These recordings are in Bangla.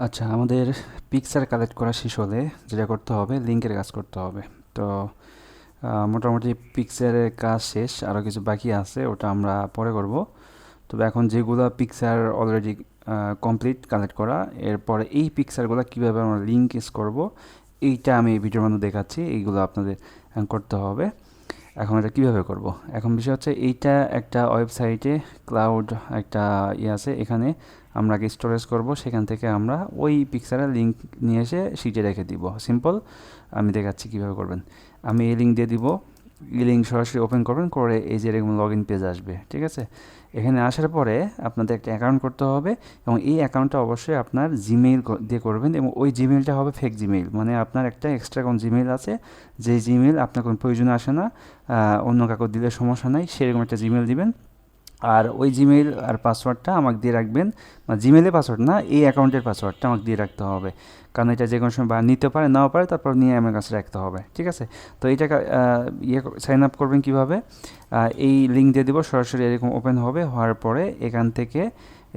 আচ্ছা, আমাদের পিকচার কালেক্ট করা শেষ হলে যেটা করতে হবে, লিঙ্কের কাজ করতে হবে। তো মোটামুটি পিকচারের কাজ শেষ, আরও কিছু বাকি আছে, ওটা আমরা পরে করব। তবে এখন যেগুলো পিকচার অলরেডি কমপ্লিট কালেক্ট করা, এরপরে এই পিকচারগুলো কীভাবে আমরা লিঙ্ক ইউজ করব, এইটা আমি এই ভিডিওর মধ্যে দেখাচ্ছি। এইগুলো আপনাদের করতে হবে। এখন এটা কীভাবে করব, এখন বিষয় হচ্ছে এইটা একটা ওয়েবসাইটে ক্লাউড একটা ইয়ে আছে, এখানে আমরা আগে স্টোরেজ করব, সেখান থেকে আমরা ওই পিকচারের লিঙ্ক নিয়ে এসে শিটে রেখে দিব। সিম্পল, আমি দেখাচ্ছি কীভাবে করবেন। আমি এই লিঙ্ক দিয়ে দিব, এই লিঙ্ক সরাসরি ওপেন করবেন, করে এই যে এরকম লগ ইন পেজ আসবে, ঠিক আছে। এখানে আসার পরে আপনাদের একটা অ্যাকাউন্ট করতে হবে, এবং এই অ্যাকাউন্টটা অবশ্যই আপনার জিমেইল দিয়ে করবেন, এবং ওই জিমেইলটা হবে ফেক জিমেইল, মানে আপনার একটা এক্সট্রা কোন জিমেইল আছে, যে জিমেইল আপনার কোনো প্রয়োজন আসে না, অন্য কাউকে দিলে সমস্যা নাই, সেরকম একটা জিমেইল দিবেন। আর ওই জিমেইল আর পাসওয়ার্ডটা আমাকে দিয়ে রাখবেন, মানে জিমেইলের পাসওয়ার্ড না, এই অ্যাকাউন্টের পাসওয়ার্ডটা আমাকে দিয়ে রাখতে হবে, কারণ এটা যে কোনো সময় বা নিতে পারে, নাও পারে, তারপর নিয়ে আমার কাছে রাখতে হবে, ঠিক আছে। তো এইটা সাইন আপ করবেন কীভাবে, এই লিঙ্ক দিয়ে দেবো, সরাসরি এরকম ওপেন হবে। হওয়ার পরে এখান থেকে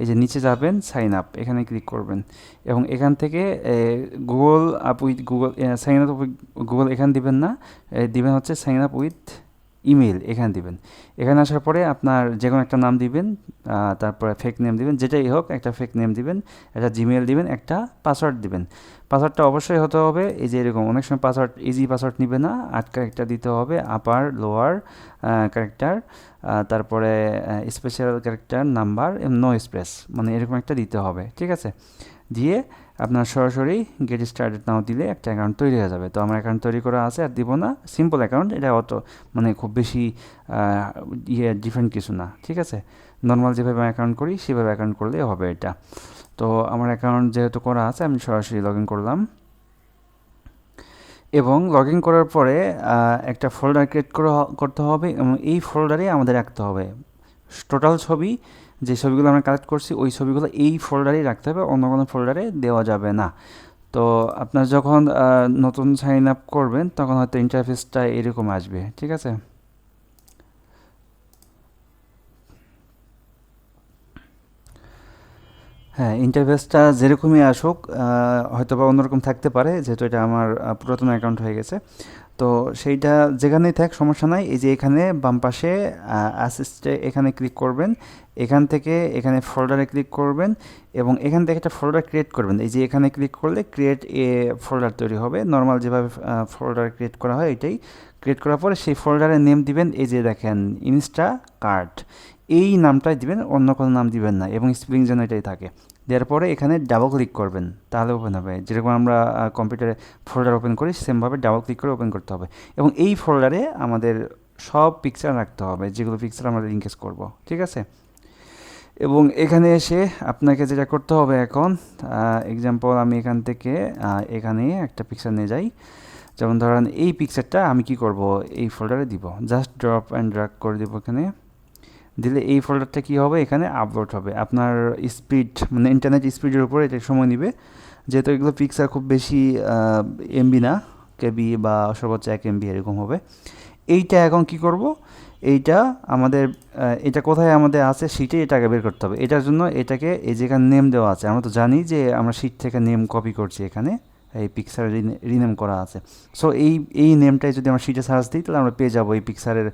এই যে নিচে যাবেন, সাইন আপ, এখানে ক্লিক করবেন, এবং এখান থেকে Google up with Google, sign up with Google এখানে দিবেন না, দিবেন হচ্ছে সাইন আপ উইথ ইমেল, এখানে দিবেন। এখানে আসার পরে আপনার যে কোনো একটা নাম দিবেন, তারপরে ফেক নেম দিবেন, যেটাই হোক একটা ফেক নেম দিবেন, একটা জিমেল দিবেন, একটা পাসওয়ার্ড দিবেন। পাসওয়ার্ডটা অবশ্যই হতে হবে এই যে এরকম, অনেক সময় পাসওয়ার্ড ইজি পাসওয়ার্ড নিবে না, 8 ক্যারেক্টার দিতে হবে, আপার লোয়ার ক্যারেক্টার, তারপরে special character, number, no space, মানে এরকম একটা দিতে হবে, ঠিক আছে। দিয়ে আপনার সরাসরি গেট স্টার্টেড নাও দিলে একটা অ্যাকাউন্ট তৈরি হয়ে যাবে। তো আমার অ্যাকাউন্ট তৈরি করা আছে, আর দিব না, সিম্পল অ্যাকাউন্ট, এটা অত মানে খুব বেশি ডিফারেন্ট কিছু না, ঠিক আছে। নর্মাল যেভাবে অ্যাকাউন্ট করি সেভাবে অ্যাকাউন্ট করলেই হবে এটা। তো আমার অ্যাকাউন্ট যেহেতু করা আছে, আমি সরাসরি লগ ইন করলাম, এবং লগ ইন করার পরে একটা ফোল্ডার ক্রিয়েট করতে হবে, এবং এই ফোল্ডারে আমাদের রাখতে হবে টোটাল ছবি, যে ছবিগুলো আমরা কালেক্ট করছি ওই ছবিগুলো এই ফোল্ডারেই রাখতে হবে, অন্য কোনো ফোল্ডারে দেওয়া যাবে না। তো আপনার যখন নতুন সাইন আপ করবেন, তখন হয়তো ইন্টারফেসটা এরকম আসবে, ঠিক আছে। হ্যাঁ, ইন্টারফেসটা যেরকমই আসুক, হয়তো বা অন্যরকম থাকতে পারে, যেহেতু এটা আমার পুরাতন অ্যাকাউন্ট হয়ে গেছে। তো সেইটা যেখানেই থাক সমস্যা নাই, এই যে এখানে বাম পাশে অ্যাসিস্টে এখানে ক্লিক করবেন, এখান থেকে এখানে ফোল্ডারে ক্লিক করবেন, এবং এখান থেকে একটা ফোল্ডার ক্রিয়েট করবেন। এই যে এখানে ক্লিক করলে ক্রিয়েট এ ফোল্ডার তৈরি হবে, নর্মাল যেভাবে ফোল্ডার ক্রিয়েট করা হয় এটাই। ক্রিয়েট করার পরে সেই ফোল্ডারের নেম দিবেন, এই যে দেখেন ইনস্টা কার্ট, এই নামটাই দিবেন, অন্য কোনো নাম দিবেন না, এবং স্প্লিং যেন এটাই থাকে। দেওয়ার পরে এখানে ডাবল ক্লিক করবেন, তাহলে ওপেন হবে, যেরকম আমরা কম্পিউটারে ফোল্ডার ওপেন করি সেমভাবে ডাবল ক্লিক করে ওপেন করতে হবে, এবং এই ফোল্ডারে আমাদের সব পিকচার রাখতে হবে, যেগুলো পিকচার আমরা লিঙ্কেজ করব, ঠিক আছে। এবং এখানে এসে আপনাকে যেটা করতে হবে এখন, এক্সাম্পল আমি এখান থেকে এখানে একটা পিকচার নিয়ে যাই, যেমন ধরেন এই পিকচারটা আমি কি করব, এই ফোল্ডারে দিব, জাস্ট ড্রপ অ্যান্ড ড্র্যাগ করে দেবো এখানে। দিলে এই ফোল্ডারটা কী হবে, এখানে আপলোড হবে। আপনার স্পিড, মানে ইন্টারনেট স্পিডের উপর এটা সময় নেবে, যেহেতু এগুলো পিকচার খুব বেশি এমবি না, কেবি বা সর্বোচ্চ 1 MB এরকম হবে। এইটা এখন কি করব, এইটা আমাদের এটা কোথায় আমাদের আছে শিটে, এটাকে বের করতে হবে। এটার জন্য এটাকে এই যেখানে নেম দেওয়া আছে, আমরা তো জানি যে আমরা শিট থেকে নেম কপি করছি, এখানে এই পিকচার রিনেম করা আছে। সো এই নেমটাই যদি আমরা শিটে সার্চ দিই, তাহলে আমরা পেয়ে যাবো এই পিকচারের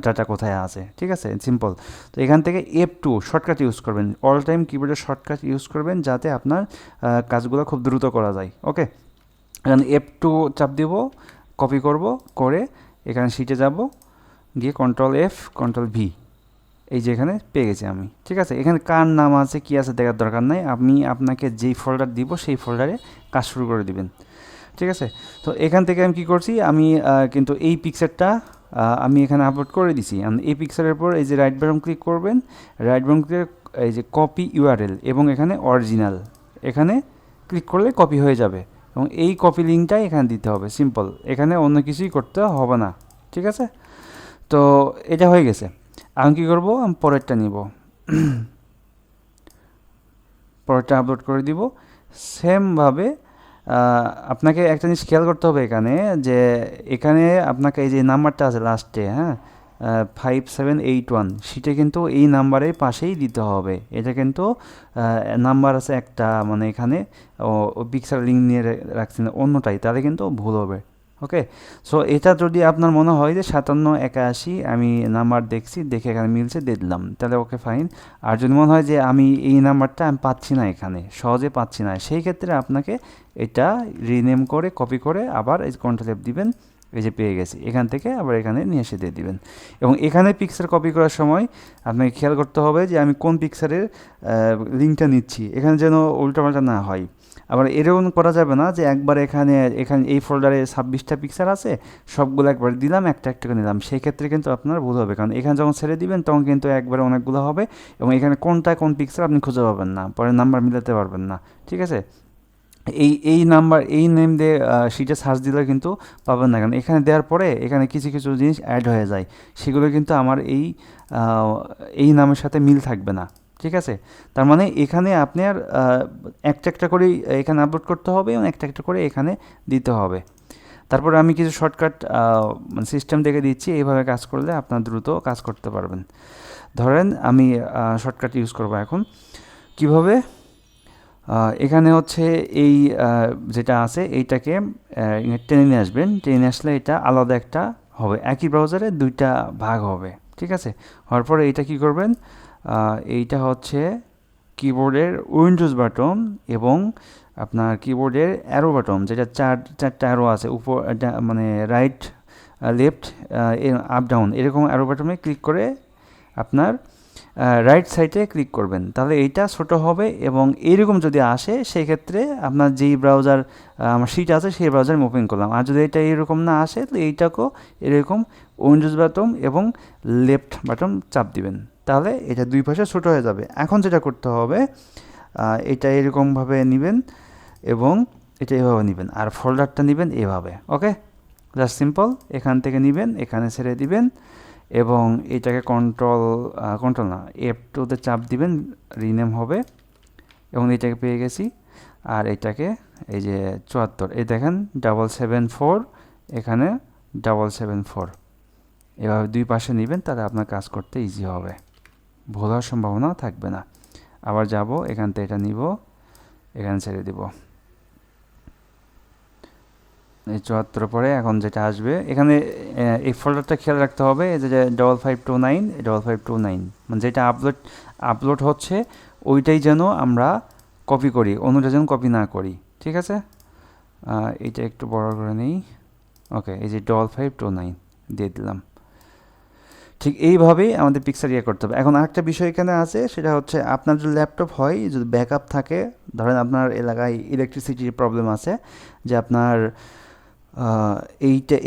ডাটা কোথায় আছে, ঠিক আছে, সিম্পল। তো এখান থেকে F2 শর্টকাট ইউজ করবেন, অল টাইম কিবোর্ডের শর্টকাট ইউজ করবেন, যাতে আপনার কাজগুলো খুব দ্রুত করা যায়, ওকে। এখানে F2 চাপ দিব, কপি করব, করে এখানে শিটে যাব, গিয়ে Ctrl+F Ctrl+V, এই যে এখানে পেয়ে গেছি আমি, ঠিক আছে। এখানে কার নাম আছে কি আছে দেখার দরকার নাই, আমি আপনাকে যেই ফোল্ডার দিব সেই ফোল্ডারে কাজ শুরু করে দিবেন, ঠিক আছে। তো এখান থেকে আমি কি করছি, আমি কিন্তু এই পিকচারটা আমি এখানে আপলোড করে দিছি। এই পিকচারের পর এই যে রাইট বাটন ক্লিক করবেন, রাইট বাটন ক্লিক, এই যে কপি ইউআরএল, এবং এখানে অরিজিনাল, এখানে ক্লিক করলে কপি হয়ে যাবে, এবং এই কপি লিঙ্কটাই এখানে দিতে হবে, সিম্পল, এখানে অন্য কিছুই করতে হবে না, ঠিক আছে। তো এটা হয়ে গেছে। আমি কী করবো, আমি পরেরটা নিব, পরেরটা আপলোড করে দিব। সেমভাবে আপনাকে একটা জিনিস খেয়াল করতে হবে এখানে, যে এখানে আপনাকে এই যে নাম্বারটা আছে লাস্টে, হ্যাঁ, 5781, সেটা কিন্তু এই নাম্বারের পাশেই দিতে হবে। এটা কিন্তু নাম্বার আছে একটা, মানে এখানে পিকচার লিঙ্ক নিয়ে রাখছেন অন্যটাই, তাহলে কিন্তু ভুল হবে। ওকে, সো এটা যদি আপনার মনে হয় যে 5781 আমি নাম্বার দেখছি, দেখে এখানে মিলছে, দিয়ে দিলাম, তাহলে ওকে ফাইন। আর যদি মনে হয় যে আমি এই নাম্বারটা আমি পাচ্ছি না, এখানে সহজে পাচ্ছি না, সেই ক্ষেত্রে আপনাকে এটা রিনেম করে কপি করে আবার এই কন্ট্রোল এফ দিবেন, এই যে পেয়ে গেছি, এখান থেকে আবার এখানে নিয়ে এসে দিয়ে দিবেন। এবং এখানে পিকচার কপি করার সময় আপনাকে খেয়াল করতে হবে যে আমি কোন পিকচারের লিঙ্কটা নিচ্ছি, এখানে যেন উল্টাপাল্টা না হয়। আবার এরকম করা যাবে না যে একবার এখানে এখানে এই ফোল্ডারে 26টা পিকচার আছে, সবগুলো একবার দিলাম, একটা একটা করে নিলাম, সেই ক্ষেত্রে কিন্তু আপনার ভুল হবে, কারণ এখানে যখন ছেড়ে দিবেন তখন কিন্তু একবারে অনেকগুলো হবে, এবং এখানে কোনটা কোন পিকচার আপনি খুঁজে পাবেন না, পরে নাম্বার মিলাতে পারবেন না। ঠিক আছে, এই নাম্বার এই নেম দিয়ে শিটে সার্চ দিলে কিন্তু পাবেন না, কারণ এখানে দেওয়ার পরে এখানে কিছু কিছু জিনিস অ্যাড হয়ে যায়, সেগুলো কিন্তু আমার এই নামের সাথে মিল থাকবে না। ঠিক আছে, তার মানে এখানে আপনার একটা একটা করে এখানে আপলোড করতে হবে এবং একটা একটা করে এখানে দিতে হবে। তারপরে আমি কিছু শর্টকাট মানে সিস্টেম দেখে দিচ্ছি, এইভাবে কাজ করলে আপনার দ্রুত কাজ করতে পারবেন। ধরেন আমি শর্টকাট ইউজ করব এখন। কিভাবে? এখানে হচ্ছে এই যেটা আছে এইটাকে টেনে নিয়ে আসবেন, টেনে নিয়ে আসলে এটা আলাদা একটা হবে, একই ব্রাউজারে দুইটা ভাগ হবে। ঠিক আছে, হওয়ার পরে এইটা কি করবেন, এইটা হচ্ছে কিবোর্ডের উইন্ডোজ বাটন এবং আপনার কিবোর্ডের অ্যারো বাটন, যেটা চারটা অ্যারো আছে উপর, মানে রাইট লেফট আপ ডাউন এরকম অ্যারো বাটনে ক্লিক করে আপনার রাইট সাইডে ক্লিক করবেন, তাহলে এইটা ছোটো হবে। এবং এইরকম যদি আসে সেই ক্ষেত্রে আপনার যেই ব্রাউজার আমার শিট আছে সেই ব্রাউজার আমি ওপেন করলাম, আর যদি এটা এরকম না আসে তাহলে এইটাকেও এরকম উইন্ডোজ বাটন এবং লেফট বাটন চাপ দিবেন, তাহলে এটা দুই পাশে ছোটো হয়ে যাবে। এখন যেটা করতে হবে, এটা এরকমভাবে নেবেন এবং এটা এভাবে নেবেন, আর ফোল্ডারটা নেবেন এভাবে। ওকে, জাস্ট সিম্পল, এখান থেকে নেবেন, এখানে ছেড়ে দিবেন এবং এটাকে কন্ট্রোল না F2-তে চাপ দিবেন, রিনেম হবে। এবং এটাকে পেয়ে গেছি, আর এটাকে এই যে 74, এই দেখেন 774, এখানে 774, এভাবে দুই পাশে নেবেন, তাহলে আপনার কাজ করতে ইজি হবে, ভুল হওয়ার সম্ভাবনা থাকবে না। আবার যাব, এখান থেকে এটা নিব, এখানে ছেড়ে দিব, এই 74 পরে এখন যেটা আসবে এখানে এই ফোল্ডারটা খেয়াল রাখতে হবে, এই যে 5529, 5529, মানে যেটা আপলোড হচ্ছে ওইটাই যেন আমরা কপি করি, অন্যটা যেন কপি না করি। ঠিক আছে, এটা একটু বড় করে নিই। ওকে, এই যে 5529 দিয়ে দিলাম। ঠিক এইভাবেই আমাদের পিকচার করতে হবে। এখন আরেকটা বিষয় এখানে আছে, সেটা হচ্ছে আপনার যদি ল্যাপটপ হয়, যদি ব্যাকআপ থাকে, ধরেন আপনার এলাকায় ইলেকট্রিসিটির প্রবলেম আছে, যে আপনার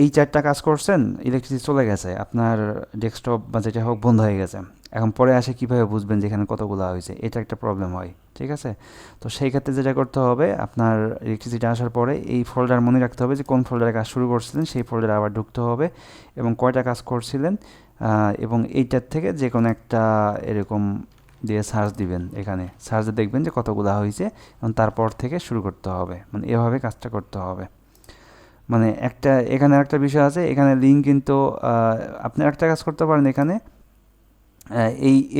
এই চারটা কাজ করছেন, ইলেকট্রিসিটি চলে গেছে, আপনার ডেস্কটপ বা যেটা হোক বন্ধ হয়ে গেছে, এখন পরে আসে কীভাবে বুঝবেন যে এখানে কতগুলো হয়েছে, এটা একটা প্রবলেম হয়। ঠিক আছে, তো সেই ক্ষেত্রে যেটা করতে হবে, আপনার ইলেকট্রিসিটি আসার পরে এই ফোল্ডার মনে রাখতে হবে যে কোন ফোল্ডারে কাজ শুরু করছিলেন, সেই ফোল্ডারে আবার ঢুকতে হবে এবং কয়টা কাজ করছিলেন, এবং এইটার থেকে যে কোনো একটা এরকম দিয়ে সার্চ দিবেন, এখানে সার্চে দেখবেন যে কতগুলো হয়েছে, এবং তারপর থেকে শুরু করতে হবে, মানে এভাবে কাজটা করতে হবে। মানে এখানে একটা বিষয় আছে, এখানে লিঙ্ক কিন্তু আপনি একটা কাজ করতে পারেন, এখানে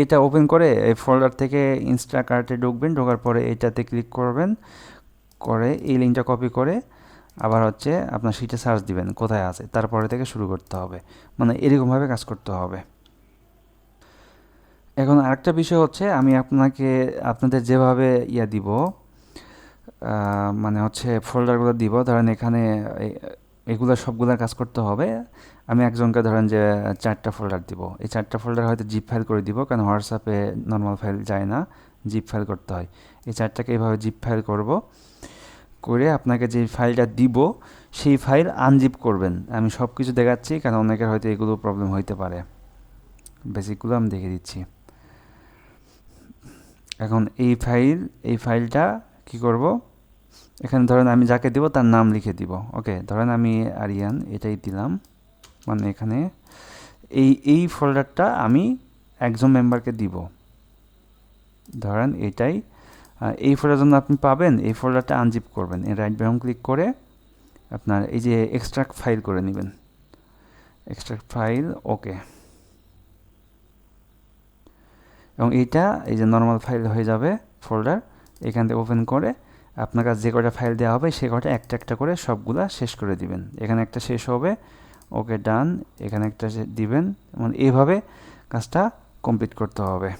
এটা ওপেন করে এই ফোল্ডার থেকে ইনস্টাকার্টে ঢুকবেন, ঢোকার পরে এটাতে ক্লিক করবেন, করে এই লিঙ্কটা কপি করে আবার হচ্ছে আপনার শিটে সার্চ দিবেন কোথায় আছে, তারপরে থেকে শুরু করতে হবে, মানে এরকমভাবে কাজ করতে হবে। এখন আরেকটা বিষয় হচ্ছে, আমি আপনাদের যেভাবে দিব, মানে হচ্ছে ফোল্ডারগুলো দিব, ধরেন এখানে এগুলো সবগুলোর কাজ করতে হবে। আমি একজনকে ধরেন যে 4টা ফোল্ডার দিব, এই 4টা ফোল্ডার হয়তো জিপ ফাইল করে দিব, কারণ হোয়াটসঅ্যাপে নর্মাল ফাইল যায় না, জিপ ফাইল করতে হয়। এই 4টাকে এইভাবে জিপ ফাইল করব, করে আপনাকে যে ফাইলটা দিব সেই ফাইল আনজিপ করবেন। আমি সব কিছু দেখাচ্ছি কারণ অনেকের হয়তো এগুলো প্রবলেম হইতে পারে, বেসিকগুলো আমি দেখে দিচ্ছি। এখন এই ফাইলটা কি করব, এখানে ধরেন আমি যাকে দিব তার নাম লিখে দিব। ওকে, ধরেন আমি আরিয়ান এটাই দিলাম, মানে এখানে এই ফোল্ডারটা আমি একজন মেম্বারকে দিব, ধরেন এটাই এই ফোল্ডার জন্য আপনি পাবেন, এই ফোল্ডারটা আনজিপ করবেন, এই রাইট বাটন ক্লিক করে আপনার এই যে এক্সট্রাক্ট ফাইল করে নেবেন, এক্সট্রাক্ট ফাইল। ওকে, এবং এইটা এই যে নর্মাল ফাইল হয়ে যাবে ফোল্ডার। এখান থেকে ওপেন করে আপনার কাছে যে কটা ফাইল দেওয়া হবে সে কটা একটা একটা করে সবগুলা শেষ করে দিবেন। এখানে একটা শেষ হবে, ওকে ডান, এখানে একটা দিবেন, মানে এইভাবে কাজটা কমপ্লিট করতে হবে।